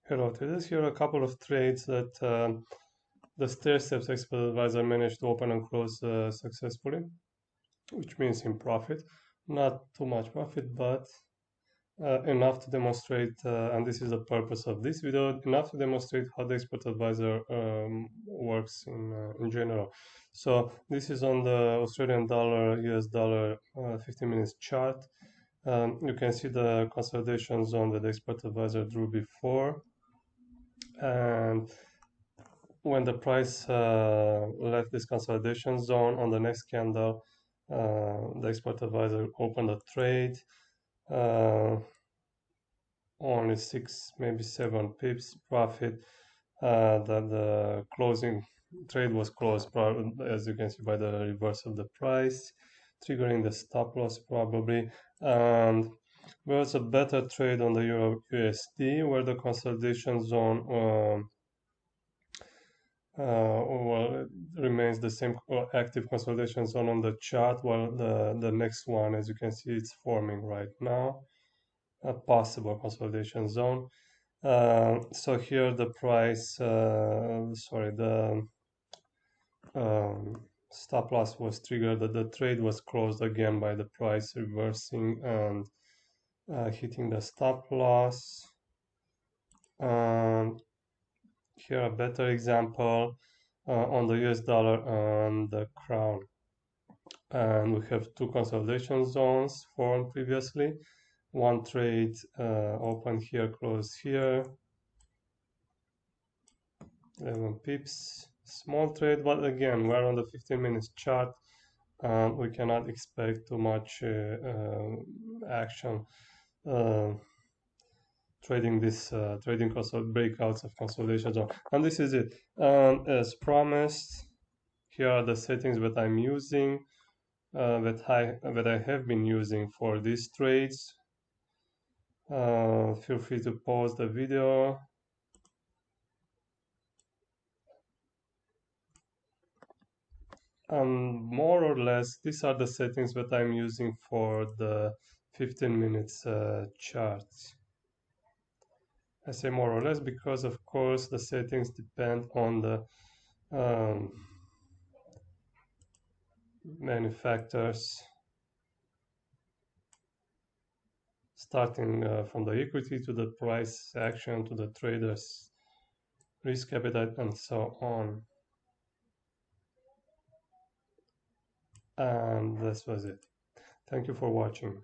Hello, today here are a couple of trades that the Stairsteps Expert Advisor managed to open and close successfully, which means in profit. Not too much profit, but enough to demonstrate, and this is the purpose of this video, enough to demonstrate how the Expert Advisor works in general. So this is on the Australian dollar, US dollar 15 minutes chart. You can see the consolidation zone that the Expert Advisor drew before. And when the price left this consolidation zone on the next candle, the expert advisor opened a trade, only 6, maybe 7 pips profit. That the closing trade was closed, as you can see, by the reverse of the price, triggering the stop loss probably. And there was a better trade on the EURUSD where the consolidation zone well, it remains the same active consolidation zone on the chart, while the next one, as you can see, it's forming right now, a possible consolidation zone. So here the price, the stop loss was triggered, the trade was closed again by the price reversing and hitting the stop loss. And here a better example on the US dollar and the crown. And we have 2 consolidation zones formed previously. One trade opened here, closed here, 11 pips, small trade, but again, we're on the 15 minutes chart and we cannot expect too much action trading this breakouts of consolidation zone. And this is it. As promised, here are the settings that I'm using, that I have been using for these trades. Feel free to pause the video. More or less, these are the settings that I'm using for the 15 minutes chart. I say more or less because, of course, the settings depend on the many factors, starting from the equity to the price action to the trader's risk appetite and so on. And this was it. Thank you for watching.